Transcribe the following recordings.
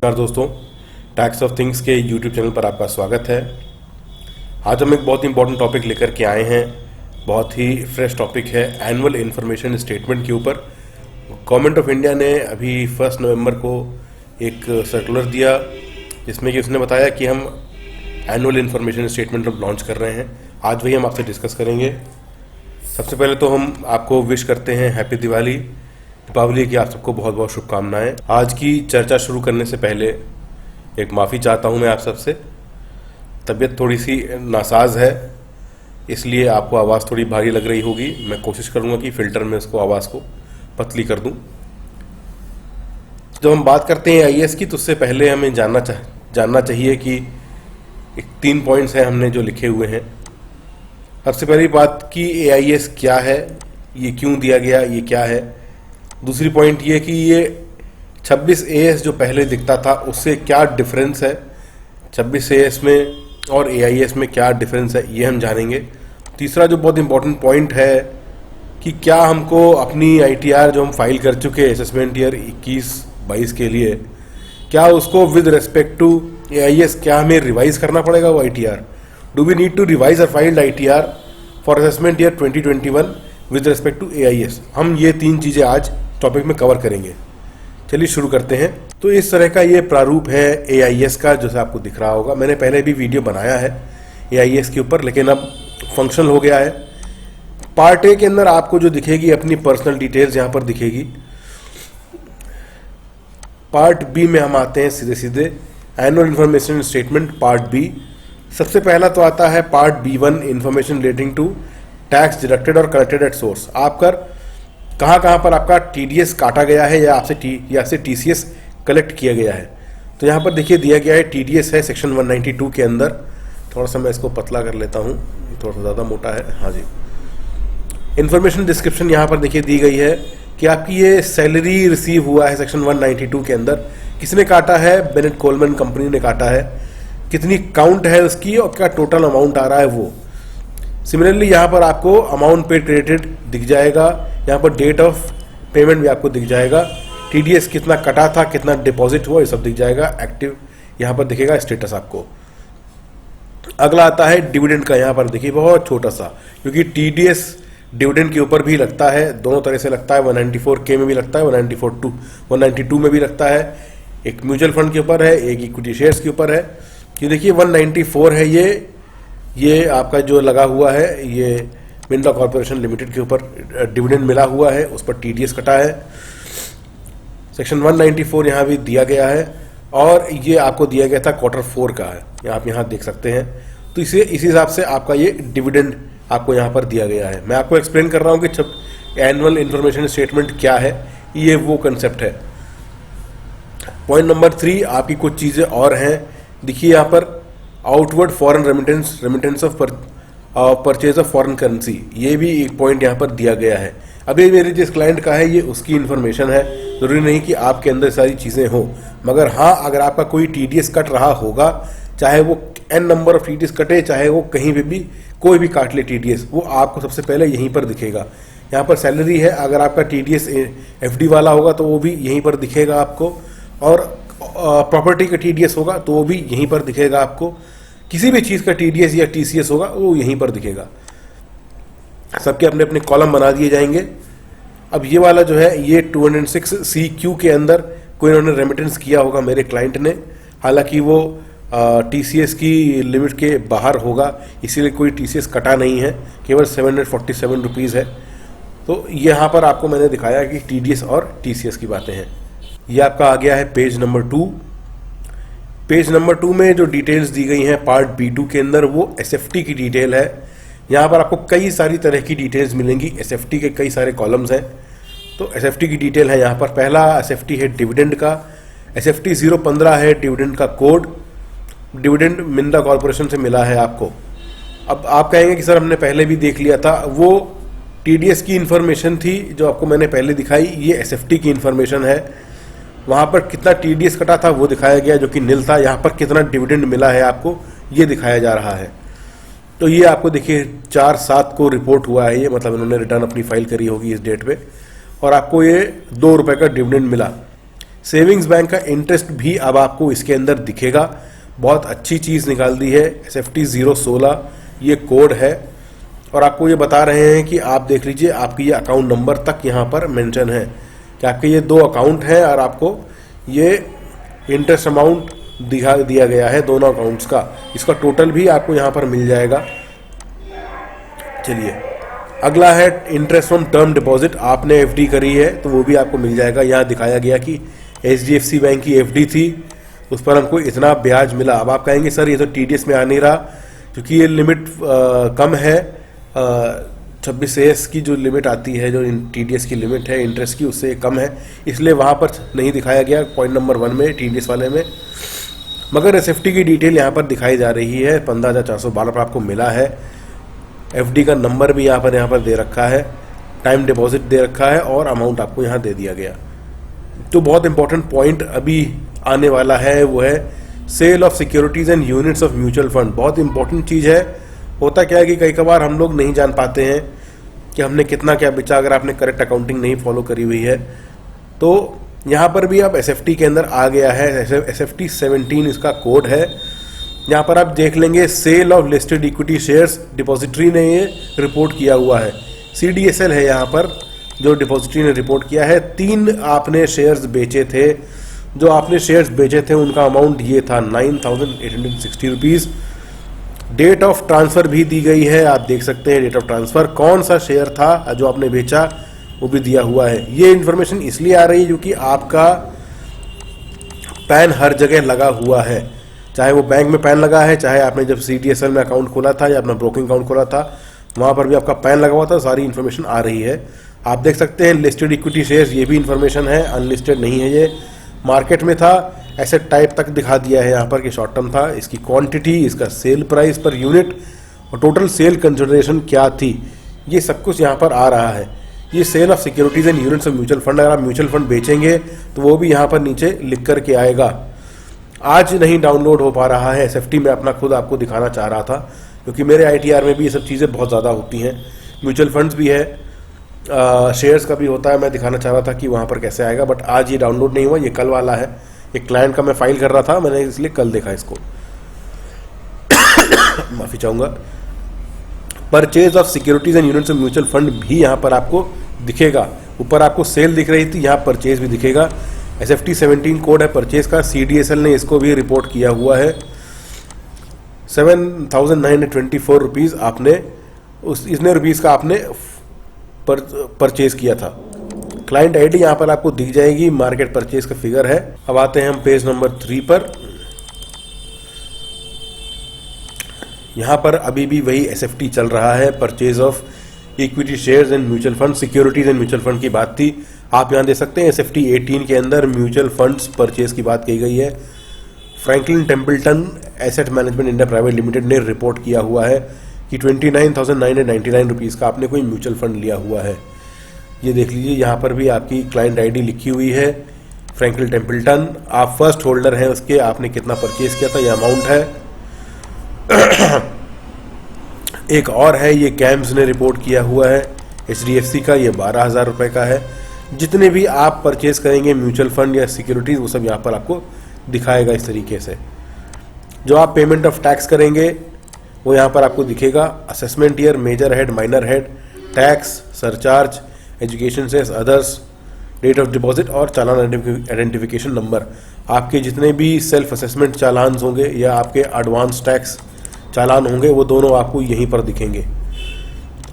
नमस्कार दोस्तों, tax of things के यूट्यूब चैनल पर आपका स्वागत है। आज हम एक बहुत इंपॉर्टेंट टॉपिक लेकर के आए हैं। बहुत ही फ्रेश टॉपिक है एनुअल इन्फॉर्मेशन स्टेटमेंट के ऊपर। गवर्नमेंट ऑफ इंडिया ने अभी 1 नवंबर को एक सर्कुलर दिया जिसमें कि उसने बताया कि हम एनुअल इन्फॉर्मेशन स्टेटमेंट हम लॉन्च कर रहे हैं। आज वही हम आपसे डिस्कस करेंगे। सबसे पहले तो हम आपको विश करते हैं हैप्पी दीपावली की आप सबको बहुत बहुत शुभकामनाएं। आज की चर्चा शुरू करने से पहले एक माफ़ी चाहता हूं मैं आप सबसे। तबीयत थोड़ी सी नासाज है, इसलिए आपको आवाज़ थोड़ी भारी लग रही होगी। मैं कोशिश करूंगा कि फ़िल्टर में इसको आवाज़ को पतली कर दूं। जब हम बात करते हैं AIS की तो उससे पहले हमें जानना चाहिए कि 3 पॉइंट्स हैं हमने जो लिखे हुए हैं। सबसे पहली बात कि AIS क्या है, ये क्यों दिया गया, ये क्या है। दूसरी पॉइंट ये कि ये 26 AS जो पहले दिखता था उससे क्या डिफरेंस है, 26 AS में और AIS में क्या डिफरेंस है, ये हम जानेंगे। तीसरा जो बहुत इंपॉर्टेंट पॉइंट है कि क्या हमको अपनी ITR जो हम फाइल कर चुके हैं असेसमेंट ईयर 21-22 के लिए, क्या उसको विद रिस्पेक्ट टू AIS क्या हमें रिवाइज करना पड़ेगा वो ITR। Do we need to revise a filed ITR for assessment year 2021 with respect to AIS। हम ये 3 चीज़ें आज टॉपिक में कवर करेंगे। चलिए शुरू करते हैं। तो इस तरह का ये प्रारूप है AIS का, जैसे आपको दिख रहा होगा। मैंने पहले भी वीडियो बनाया है AIS के ऊपर, लेकिन अब फंक्शनल हो गया है। पार्ट ए के अंदर आपको जो दिखेगी अपनी पर्सनल डिटेल्स यहाँ पर दिखेगी। पार्ट बी में हम आते हैं सीधे annual information statement part B. सबसे पहला तो आता है part B1 information relating to tax deducted और कलेक्टेड एट सोर्स। कहाँ पर आपका TDS काटा गया है या आपसे TCS कलेक्ट किया गया है। तो यहाँ पर देखिए दिया गया है TDS है सेक्शन 192 के अंदर। थोड़ा सा मैं इसको पतला कर लेता हूँ, थोड़ा सा ज़्यादा मोटा है। हाँ जी। इन्फॉर्मेशन डिस्क्रिप्शन यहाँ पर देखिए दी गई है कि आपकी ये सैलरी रिसीव हुआ है सेक्शन 192 के अंदर। किसने काटा है? बेनेट कोलमैन कंपनी ने काटा है। कितनी काउंट है उसकी और क्या टोटल अमाउंट आ रहा है वो। सिमिलरली यहाँ पर आपको अमाउंट पे क्रेडिटेड दिख जाएगा। यहाँ पर डेट ऑफ पेमेंट भी आपको दिख जाएगा। TDS कितना कटा था, कितना डिपॉजिट हुआ, ये सब दिख जाएगा। एक्टिव यहाँ पर दिखेगा स्टेटस आपको। अगला आता है डिविडेंड का। यहाँ पर देखिए बहुत छोटा सा, क्योंकि TDS डिविडेंड के ऊपर भी लगता है, दोनों तरह से लगता है। 194K में भी लगता है, 192 में भी लगता है। एक म्यूचुअल फंड के ऊपर है, एक इक्विटी शेयर्स के ऊपर है। कि देखिए 194 है ये आपका जो लगा हुआ है, ये मिंदा कॉर्पोरेशन लिमिटेड के ऊपर डिविडेंड मिला हुआ है, उस पर TDS कटा है। सेक्शन 194 यहाँ भी दिया गया है और ये आपको दिया गया था Q4 का है, ये आप यहाँ देख सकते हैं। तो इसी हिसाब से आपका ये डिविडेंड आपको यहाँ पर दिया गया है। मैं आपको एक्सप्लेन कर रहा हूँ कि एनुअल इन्फॉर्मेशन स्टेटमेंट क्या है, ये वो कंसेप्ट है। पॉइंट नंबर 3 आपकी कुछ चीज़ें और हैं। देखिए यहाँ पर outward foreign remittance of purchase of foreign currency, ये भी एक पॉइंट यहाँ पर दिया गया है। अभी मेरे जिस क्लाइंट का है ये उसकी इन्फॉर्मेशन है, ज़रूरी नहीं कि आपके अंदर सारी चीज़ें हों। मगर हाँ, अगर आपका कोई TDS कट रहा होगा, चाहे वो n नंबर ऑफ TDS कटे, चाहे वो कहीं पे भी कोई भी काट ले TDS, वो आपको सबसे पहले यहीं पर दिखेगा। यहाँ पर सैलरी है, अगर आपका TDS FD वाला होगा तो वो भी यहीं पर दिखेगा आपको, और प्रॉपर्टी का TDS होगा तो वो भी यहीं पर दिखेगा आपको। किसी भी चीज़ का TDS या TCS होगा वो यहीं पर दिखेगा। सबके अपने अपने कॉलम बना दिए जाएंगे। अब ये वाला जो है ये 206 CQ के अंदर कोई इन्होंने रेमिटेंस किया होगा मेरे क्लाइंट ने, हालांकि वो TCS की लिमिट के बाहर होगा, इसीलिए कोई TCS कटा नहीं है, केवल 747 रुपीज़ है। तो यहाँ पर आपको मैंने दिखाया कि TDS और TCS की बातें हैं। ये आपका आ गया है पेज नंबर 2। पेज नंबर 2 में जो डिटेल्स दी गई हैं पार्ट B2 के अंदर, वो SFT की डिटेल है। यहाँ पर आपको कई सारी तरह की डिटेल्स मिलेंगी। SFT के कई सारे कॉलम्स हैं, तो SFT की डिटेल है यहाँ पर। पहला SFT है डिविडेंड का, SFT 015 है डिविडेंड का कोड। डिविडेंड मिंदा कॉर्पोरेशन से मिला है आपको। अब आप कहेंगे कि सर हमने पहले भी देख लिया था, वो TDS की इन्फॉर्मेशन थी जो आपको मैंने पहले दिखाई। ये SFT की इन्फॉर्मेशन है। वहाँ पर कितना TDS कटा था वो दिखाया गया जो कि नील था। यहाँ पर कितना डिविडेंड मिला है आपको ये दिखाया जा रहा है। तो ये आपको देखिए 4/7 को रिपोर्ट हुआ है, ये मतलब इन्होंने रिटर्न अपनी फाइल करी होगी इस डेट पे, और आपको ये 2 रुपये का डिविडेंड मिला। सेविंग्स बैंक का इंटरेस्ट भी अब आपको इसके अंदर दिखेगा। बहुत अच्छी चीज़ निकाल दी है SFT 016 ये कोड है, और आपको ये बता रहे हैं कि आप देख लीजिए आपकी ये अकाउंट नंबर तक यहाँ पर मेंशन है कि आपके ये 2 अकाउंट हैं और आपको ये इंटरेस्ट अमाउंट दिया गया है दोनों अकाउंट्स का। इसका टोटल भी आपको यहाँ पर मिल जाएगा। चलिए अगला है इंटरेस्ट फ्रॉम टर्म डिपॉजिट। आपने FD करी है तो वो भी आपको मिल जाएगा। यहाँ दिखाया गया कि HDFC बैंक की FD थी, उस पर हमको इतना ब्याज मिला। अब आप कहेंगे सर ये तो TDS में आ नहीं रहा, क्योंकि ये लिमिट कम है। 26 AS की जो लिमिट आती है, जो TDS की लिमिट है इंटरेस्ट की, उससे कम है, इसलिए वहाँ पर नहीं दिखाया गया पॉइंट नंबर 1 में TDS वाले में। मगर SFT की डिटेल यहाँ पर दिखाई जा रही है। 15,412 पर आपको मिला है। FD का नंबर भी यहाँ पर दे रखा है, टाइम डिपॉजिट दे रखा है और अमाउंट आपको यहाँ दे दिया गया। तो बहुत इंपॉर्टेंट पॉइंट अभी आने वाला है, वो है sale of securities and units of mutual fund. बहुत इंपॉर्टेंट चीज़ है। होता क्या है कि कई कबार हम लोग नहीं जान पाते हैं कि हमने कितना क्या बेचा, अगर आपने करेक्ट अकाउंटिंग नहीं फॉलो करी हुई है। तो यहाँ पर भी अब SFT के अंदर आ गया है, SFT 17 इसका कोड है। यहाँ पर आप देख लेंगे sale of listed equity shares, depository ने ये रिपोर्ट किया हुआ है। CDSL है यहाँ पर जो डिपॉजिटरी ने रिपोर्ट किया है। 3 आपने शेयर्स बेचे थे। जो आपने शेयर्स बेचे थे उनका अमाउंट ये था 9,860 रुपीज़। डेट ऑफ ट्रांसफ़र भी दी गई है, आप देख सकते हैं डेट ऑफ ट्रांसफ़र, कौन सा शेयर था जो आपने बेचा वो भी दिया हुआ है। ये इन्फॉर्मेशन इसलिए आ रही है क्योंकि आपका पैन हर जगह लगा हुआ है, चाहे वो बैंक में पैन लगा है, चाहे आपने जब CDSL में अकाउंट खोला था या अपना ब्रोकिंग अकाउंट खोला था वहाँ पर भी आपका पैन लगा हुआ था। सारी इन्फॉर्मेशन आ रही है, आप देख सकते हैं। लिस्टेड इक्विटी शेयर्स ये भी इन्फॉर्मेशन है, अनलिस्टेड नहीं है। ये मार्केट में था, एसेट टाइप तक दिखा दिया है यहाँ पर कि शॉर्ट टर्म था। इसकी क्वांटिटी, इसका सेल प्राइस पर यूनिट और टोटल सेल कंसिडरेशन क्या थी, ये सब कुछ यहाँ पर आ रहा है। ये sale of securities and units of mutual fund, अगर आप म्यूचुअल फंड बेचेंगे तो वो भी यहाँ पर नीचे लिख कर के आएगा। आज नहीं डाउनलोड हो पा रहा है SFT, में अपना खुद आपको दिखाना चाह रहा था क्योंकि मेरे ITR में भी ये सब चीज़ें बहुत ज़्यादा होती हैं। म्यूचुअल फंड्स भी है, शेयर्स का भी होता है। मैं दिखाना चाह रहा था कि वहाँ पर कैसे आएगा, बट आज ये डाउनलोड नहीं हुआ, ये कल वाला है। एक क्लाइंट का मैं फाइल कर रहा था, मैंने इसलिए कल देखा इसको। माफ़ी चाहूँगा। Purchase of securities and units of mutual fund भी यहाँ पर आपको दिखेगा। ऊपर आपको सेल दिख रही थी, यहाँ परचेज भी दिखेगा। SFT 17 कोड है परचेज का। CDSL ने इसको भी रिपोर्ट किया हुआ है। 7,924 रुपीज़ आपने इतने रुपीज़ का आपने परचेज किया था। क्लाइंट ID यहाँ पर आपको दिख जाएगी, मार्केट परचेज का फिगर है। अब आते हैं हम पेज नंबर 3 पर। यहाँ पर अभी भी वही SFT चल रहा है, purchase of equity shares and mutual fund, securities and mutual fund की बात थी। आप यहाँ देख सकते हैं SFT 18 के अंदर म्यूचुअल फंड्स परचेज की बात की गई है। Franklin Templeton asset management India private limited ने रिपोर्ट किया हुआ है कि 29,999 रुपीज़ का आपने कोई म्यूचुअल फंड लिया हुआ है। ये देख लीजिए, यहाँ पर भी आपकी क्लाइंट ID लिखी हुई है, फ्रैंकलिन टेम्पल्टन। आप फर्स्ट होल्डर हैं उसके, आपने कितना परचेज किया था, ये अमाउंट है। एक और है, ये कैम्स ने रिपोर्ट किया हुआ है HDFC का, ये 12,000 रुपये का है। जितने भी आप परचेज करेंगे म्यूचुअल फंड या सिक्योरिटीज़, वो सब यहाँ पर आपको दिखाएगा इस तरीके से। जो आप पेमेंट ऑफ टैक्स करेंगे वो यहाँ पर आपको दिखेगा। Assessment year, major head, minor head, tax, surcharge, education cess, others, date of deposit और चालान आइडेंटिफिकेशन नंबर। आपके जितने भी सेल्फ असेसमेंट चालान होंगे या आपके एडवांस टैक्स चालान होंगे, वो दोनों आपको यहीं पर दिखेंगे।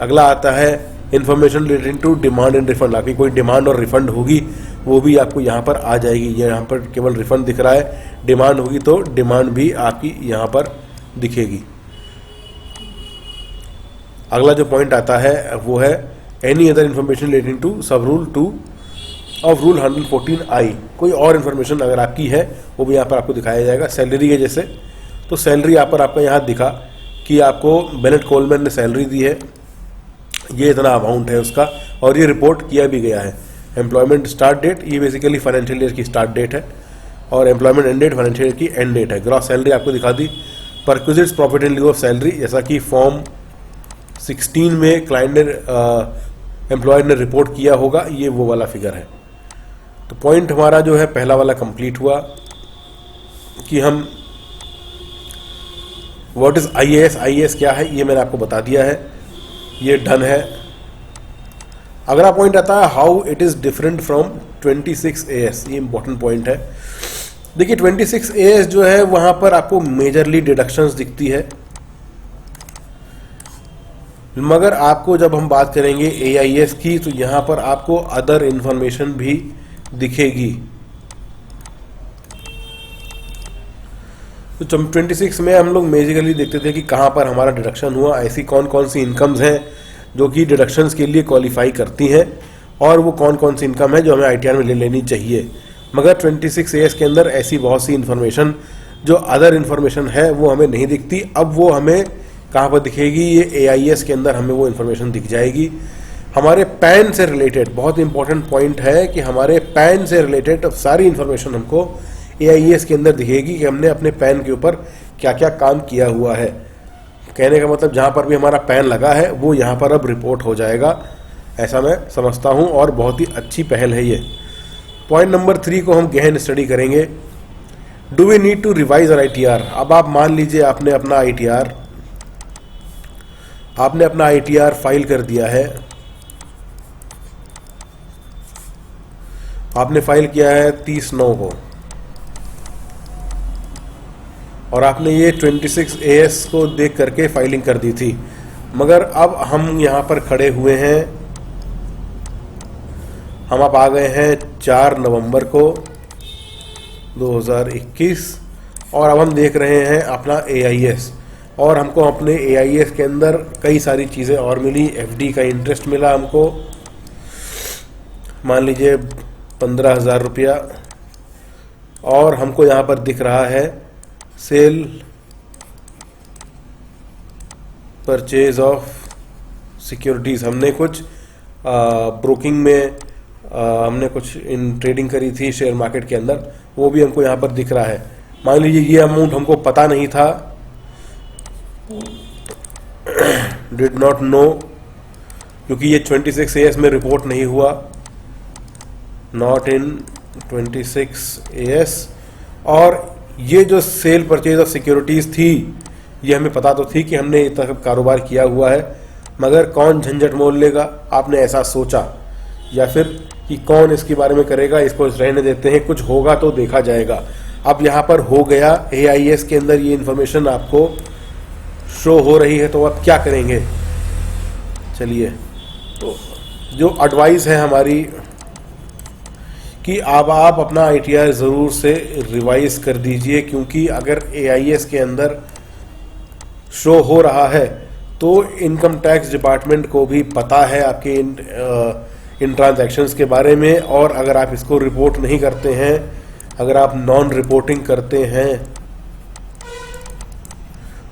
अगला आता है information relating to demand and refund. आपकी कोई डिमांड और रिफंड होगी वो भी आपको यहाँ पर आ जाएगी। ये यहाँ पर केवल रिफंड दिख रहा है, डिमांड होगी तो डिमांड भी आपकी यहाँ पर दिखेगी। अगला जो पॉइंट आता है वो है any other information relating to sub rule 2 of rule 114I। कोई और इन्फॉर्मेशन अगर आपकी है वो भी यहाँ पर आपको दिखाया जाएगा। सैलरी है जैसे, तो सैलरी यहाँ पर आपको यहाँ दिखा कि आपको बेनेट कोलमैन ने सैलरी दी है, ये इतना अमाउंट है उसका, और ये रिपोर्ट किया भी गया है। एम्प्लॉयमेंट स्टार्ट डेट, ये बेसिकली फाइनेंशियल ईयर की स्टार्ट डेट है, और employment end date financial year की एंड डेट है। ग्रॉस सैलरी आपको दिखा दी। Perquisites profit in lieu of salary, जैसा कि फॉर्म 16 में क्लाइंट ने एम्प्लॉयर ने रिपोर्ट किया होगा, ये वो वाला फिगर है। तो पॉइंट हमारा जो है पहला वाला कंप्लीट हुआ कि हम व्हाट इज आईएएस क्या है ये मैंने आपको बता दिया है, ये डन है। अगला पॉइंट आता है how it is different from 26AS। ये इंपॉर्टेंट पॉइंट है। देखिए 26AS जो है वहां पर आपको मेजरली डिडक्शंस दिखती है, मगर आपको जब हम बात करेंगे AIS की तो यहां पर आपको अदर इंफॉर्मेशन भी दिखेगी। तो 26 में हम लोग मेजरली देखते थे कि कहां पर हमारा डिडक्शन हुआ, ऐसी कौन कौन सी इनकम्स हैं जो कि डिडक्शंस के लिए क्वालिफाई करती हैं, और वो कौन कौन सी इनकम है जो हमें ITR में ले लेनी चाहिए। मगर 26AS के अंदर ऐसी बहुत सी इन्फॉर्मेशन जो अदर इन्फॉर्मेशन है वो हमें नहीं दिखती। अब वो हमें कहाँ पर दिखेगी, ये AIS के अंदर हमें वो इन्फॉर्मेशन दिख जाएगी। हमारे पैन से रिलेटेड बहुत इंपॉर्टेंट पॉइंट है कि हमारे पैन से रिलेटेड सारी इन्फॉर्मेशन हमको AIS के अंदर दिखेगी कि हमने अपने पैन के ऊपर क्या क्या काम किया हुआ है। कहने का मतलब जहाँ पर भी हमारा पैन लगा है वो यहाँ पर अब रिपोर्ट हो जाएगा, ऐसा मैं समझता हूँ, और बहुत ही अच्छी पहल है ये। पॉइंट नंबर 3 को हम गहन स्टडी करेंगे। Do we need to revise our ITR। अब आप मान लीजिए आपने अपना ITR फाइल कर दिया है, आपने फाइल किया है 30/9 को, और आपने ये 26AS को देख करके फाइलिंग कर दी थी। मगर अब हम यहाँ पर खड़े हुए हैं, हम आप आ गए हैं 4 नवंबर को 2021, और अब हम देख रहे हैं अपना AIS, और हमको अपने AIS के अंदर कई सारी चीज़ें और मिली। FD का इंटरेस्ट मिला हमको, मान लीजिए 15,000 रुपया, और हमको यहाँ पर दिख रहा है सेल परचेज ऑफ सिक्योरिटीज़। हमने कुछ ब्रोकिंग में हमने कुछ इन ट्रेडिंग करी थी शेयर मार्केट के अंदर, वो भी हमको यहाँ पर दिख रहा है। मान लीजिए ये अमाउंट हमको पता नहीं था, डिड नॉट नो, क्योंकि ये 26AS में रिपोर्ट नहीं हुआ, नॉट इन 26AS। और ये जो सेल परचेज ऑफ सिक्योरिटीज़ थी ये हमें पता तो थी कि हमने इतना कारोबार किया हुआ है, मगर कौन झंझट मोल लेगा, आपने ऐसा सोचा, या फिर कि कौन इसके बारे में करेगा, इसको रहने देते हैं, कुछ होगा तो देखा जाएगा। अब यहाँ पर हो गया, AIS के अंदर ये इन्फॉर्मेशन आपको शो हो रही है, तो अब क्या करेंगे। चलिए, तो जो एडवाइस है हमारी कि अब आप अपना ITR ज़रूर से रिवाइज कर दीजिए, क्योंकि अगर AIS के अंदर शो हो रहा है तो इनकम टैक्स डिपार्टमेंट को भी पता है आपके इन ट्रांजैक्शंस के बारे में, और अगर आप इसको रिपोर्ट नहीं करते हैं, अगर आप नॉन रिपोर्टिंग करते हैं,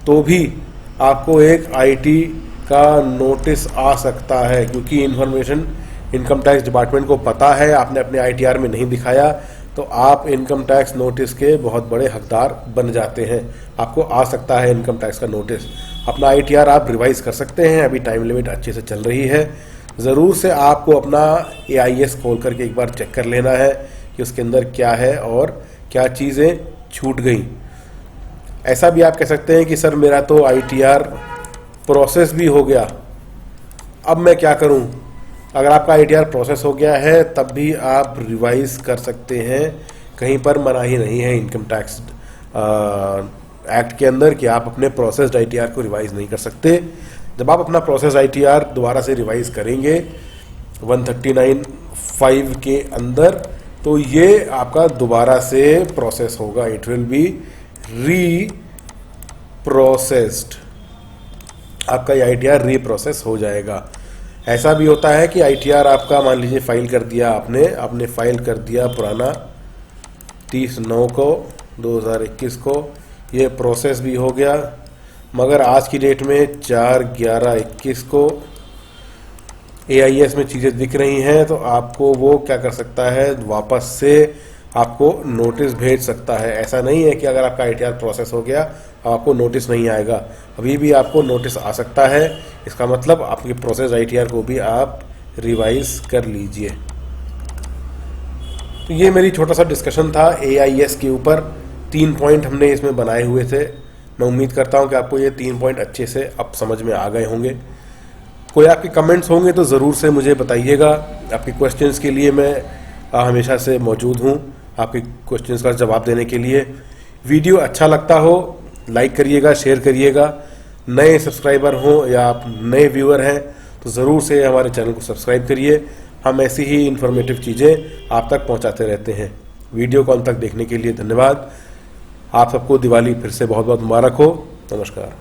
तो भी आपको एक IT का नोटिस आ सकता है, क्योंकि इन्फॉर्मेशन इनकम टैक्स डिपार्टमेंट को पता है, आपने अपने ITR में नहीं दिखाया, तो आप इनकम टैक्स नोटिस के बहुत बड़े हकदार बन जाते हैं। आपको आ सकता है इनकम टैक्स का नोटिस। अपना ITR आप रिवाइज कर सकते हैं, अभी टाइम लिमिट अच्छे से चल रही है। ज़रूर से आपको अपना AIS खोल करके एक बार चेक कर लेना है कि उसके अंदर क्या है और क्या चीज़ें छूट गई। ऐसा भी आप कह सकते हैं कि सर मेरा तो ITR प्रोसेस भी हो गया, अब मैं क्या करूं। अगर आपका ITR प्रोसेस हो गया है तब भी आप रिवाइज कर सकते हैं, कहीं पर मनाही नहीं है इनकम टैक्स एक्ट के अंदर कि आप अपने प्रोसेस्ड ITR को रिवाइज नहीं कर सकते। जब आप अपना प्रोसेस ITR दोबारा से रिवाइज करेंगे 139(5) के अंदर, तो ये आपका दोबारा से प्रोसेस होगा, इट विल बी री-प्रोसेस्ड, आपका ये ITR रीप्रोसेस हो जाएगा। ऐसा भी होता है कि ITR आपका मान लीजिए फाइल कर दिया आपने फाइल कर दिया पुराना 30/9 को 2021 को, ये प्रोसेस भी हो गया, मगर आज की डेट में 4/11/21 को AIS में चीज़ें दिख रही हैं, तो आपको वो क्या कर सकता है, वापस से आपको नोटिस भेज सकता है। ऐसा नहीं है कि अगर आपका ITR प्रोसेस हो गया आपको नोटिस नहीं आएगा, अभी भी आपको नोटिस आ सकता है। इसका मतलब आपकी प्रोसेस ITR को भी आप रिवाइज कर लीजिए। तो ये मेरी छोटा सा डिस्कशन था AIS के ऊपर। 3 पॉइंट हमने इसमें बनाए हुए थे। मैं उम्मीद करता हूँ कि आपको ये 3 पॉइंट अच्छे से अब समझ में आ गए होंगे। कोई आपके कमेंट्स होंगे तो ज़रूर से मुझे बताइएगा। आपके क्वेश्चंस के लिए मैं हमेशा से मौजूद हूँ, आपके क्वेश्चंस का जवाब देने के लिए। वीडियो अच्छा लगता हो लाइक करिएगा, शेयर करिएगा। नए सब्सक्राइबर हों या आप नए व्यूअर हैं तो ज़रूर से हमारे चैनल को सब्सक्राइब करिए। हम ऐसी ही इन्फॉर्मेटिव चीज़ें आप तक पहुंचाते रहते हैं। वीडियो को अंत तक देखने के लिए धन्यवाद। आप सबको दिवाली फिर से बहुत बहुत मुबारक हो। नमस्कार।